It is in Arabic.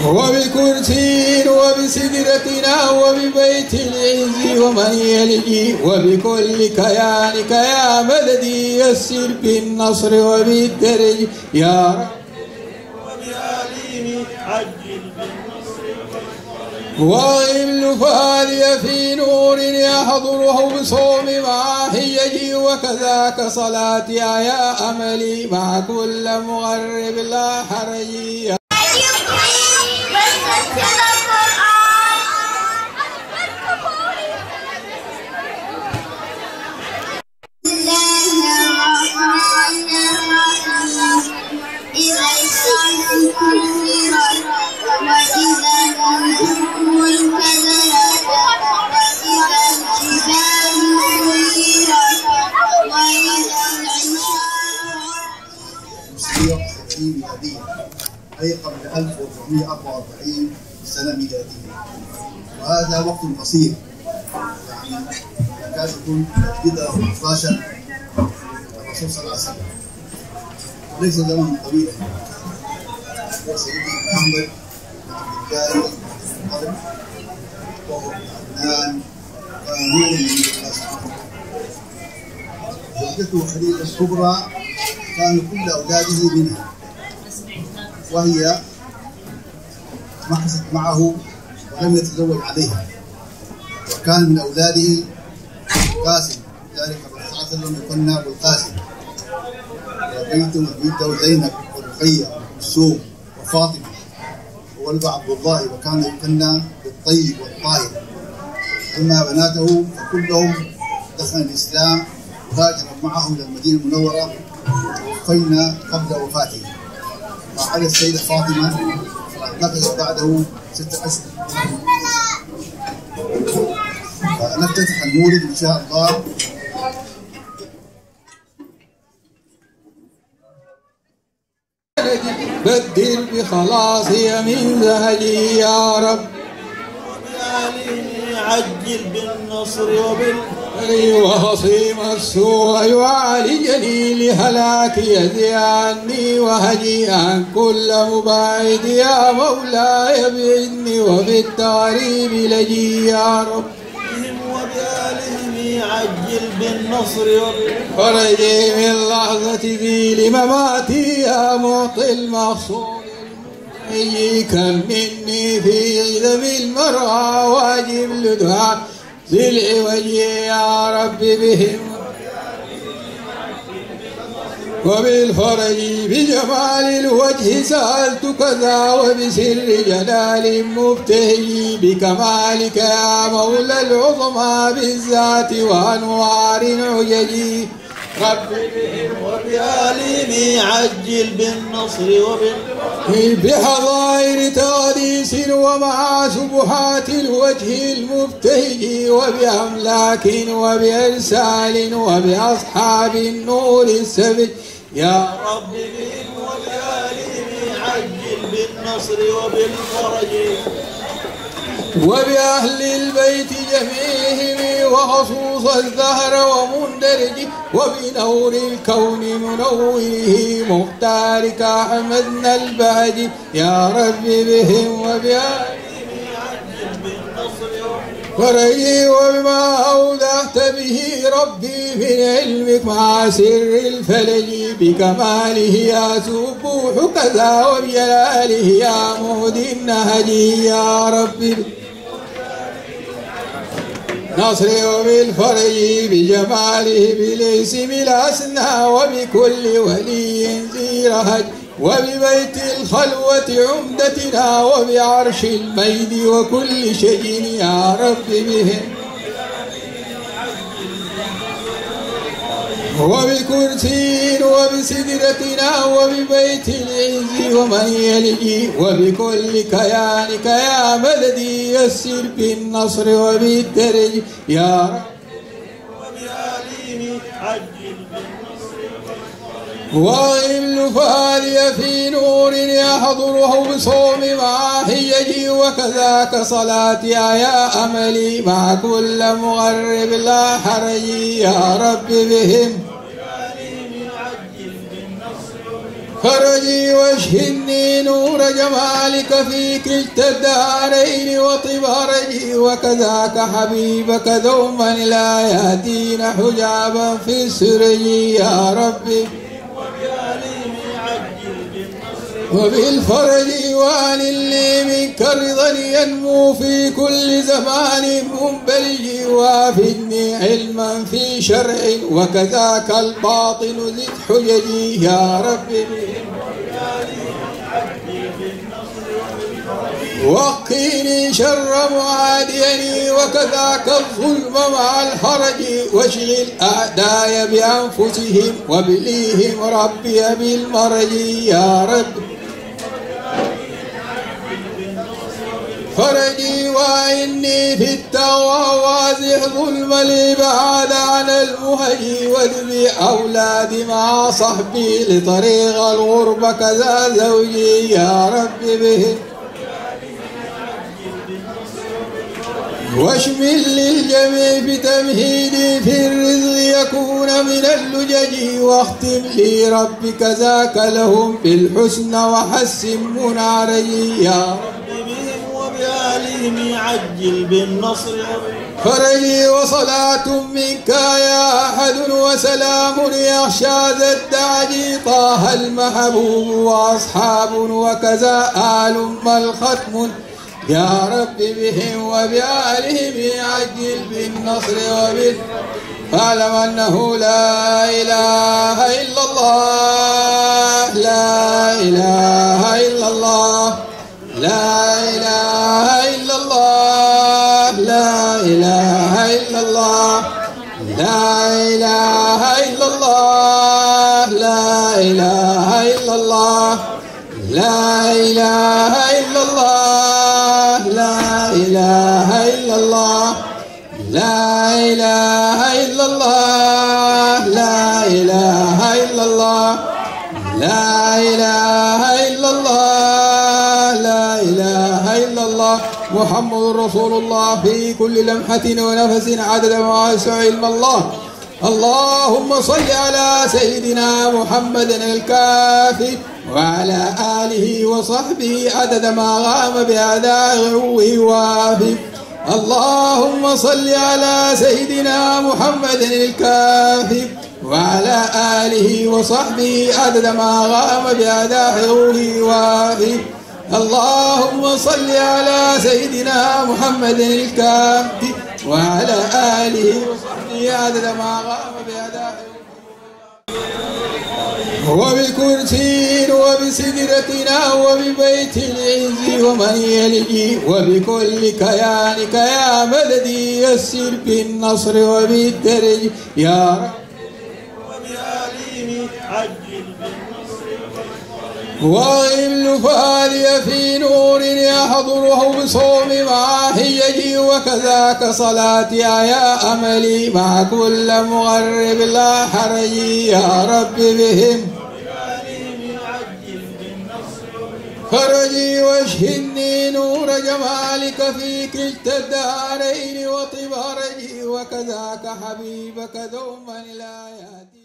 وبكرسي وبسدرتنا وببيت العز ومن يلجي وبكل كيانك يا مددي يسر بالنصر وبالدرج يا رب وبآله عجل وغل فالي في نور يحضره بصوم مع حججي وكذاك صلاتي يا أملي مع كل مغرب لا حرجي. أي قبل 1444 سنة ميلادية، وهذا وقت قصير يعني يكاد يكون بدأ 15 الرسول صلى الله عليه وسلم، وليس زمن طويلا. وسيدنا محمد الجاري القلب وهو عدنان ونور من الله سبحانه وتعالى. زوجته خديجة الكبرى كان كل أولاده منها، وهي مكثت معه ولم يتزوج عليها، وكان من أولاده قاسم، ذلك الرسول صلى الله عليه وسلم يكنى بالقاسم، وبنته زينب ورقية وكلثوم وفاطمة، وولد عبد الله وكان يكنى بالطيب والطاهر. أما بناته فكلهم دخلوا الإسلام وهاجروا معه إلى المدينة المنورة ووفينا قبل وفاته، وعلى السيدة فاطمة مكثت بعده 6 أشهر. فنفتتح المولد إن شاء الله. بدل بخلاصي من زهجي يا رب وبآله عجل بالنصر وخصيم السوء يعالجني لهلاك يدي عني وهجي عن كل مباعد يا مولاي بعدني وفي التغريب لجي يا رب. وبآله عجل بالنصر فرجي من لحظة ذيل مماتي يا معطي المقصود كم مني في عذب المرعى واجب لدعاء ذي العوج يا رب بهم وبالفرج بجمال الوجه سألت كذا وبسر جلال مبتهي بكمالك يا مولى العظمى بالذات وأنوار عججي رب بهم وبآله عجل بالنصر بحظائر تقديس ومع سبحات الوجه المبتهج وبأملاك وبأرسال وبأصحاب النور السبج يا رب بهم وبآله عجل بالنصر وبالفرج وبأهل البيت جميعهم وخصوص الزهر ومندرج وبنور الكون منوره مختارك أحمدنا البهج يا رب بهم وبآلهم عجل بالنصر فرجي وبما أودعت به ربي من علمك مع سر الفلج بكماله يا سبوح كذا وبجلاله يا مهدي النهج يا رب نصري وبالفرج بجماله بالاسم الأسنى وبكل ولي ذي رهج وببيت الخلوة عمدتنا وبعرش الميد وكل شيء يا رب بهم وبكرسي وبسدرتنا وببيت العز ومن يلجي وبكل كيانك يا مددي يسر بالنصر وبالدرج يا رب وبآله عجل وغل فالي في نور يحضره بصوم مع حججي وكذاك صلاتي يا أملي مع كل مغرب لا حرجي يا رب بهم فرجي واشهدني نور جمالك في كلتا الدارين وطب رجي وكذاك حبيبك دوما لا يأتين حجابا في السرج يا ربي وبالفرج وعن اللي منك رضا ينمو في كل زمان منبلج وافدني علما في شرع وكذاك الباطن زد حججي يا ربي وقيني شر معاديني وكذاك الظلم مع الحرج واشغل أعداي بأنفسهم وبليهم ربي بالمرج يا رب فرجي وإني في التقوى وازح ظلم الإبعاد عن المهج وادبي أولادي مع صحبي لطريق الغربة كذا زوجي يا رب بهم واشمل للجميع بتمهيدي في الرزق يكون من اللجج واختم لي رب كذاك لهم بالحسن وحسن منعرجي يا رب وبآلهم عجل بالنصر فرجي وصلاة منك يا أحد وسلام يخشى ذا الدعج طه المحبوب وأصحاب وكذا آل الختم يا رب بهم وبآلهم عجل بالنصر فاعلم أنه لا إله إلا الله لا إله إلا الله لا إله إلا الله لا إله إلا الله لا إله إلا الله لا إله إلا الله لا إله إلا الله لا إله إلا الله لا إله إلا الله لا إله إلا الله لا إله إلا الله لا إله إلا الله محمد رسول الله في كل لمحة ونفس عدد ما يسع علم الله. اللهم صل على سيدنا محمد الكافي وعلى آله وصحبه عدد ما غام بأداء وافي. اللهم صل على سيدنا محمد الكافي وعلى آله وصحبه عدد ما غام بأداء وافي. اللهم صل على سيدنا محمد الكافي وعلى آله وصحبه عدد ما غام بأداء وبكرسي وبسدرتنا وببيت العز ومن يلجي وبكل كيانك يا مددي يسر بالنصر وبالدرج يا رب وبآله عجل بالنصر وغل فهذه في نور يحضره بصوم مع حججي وكذاك صلاتي يا أملي مع كل مغرب لا حرج يا رب بهم فرجي واشهدني نور جمالك في كلتا الدارين وطب رجي وكذاك حبيبك دوما لا يأتي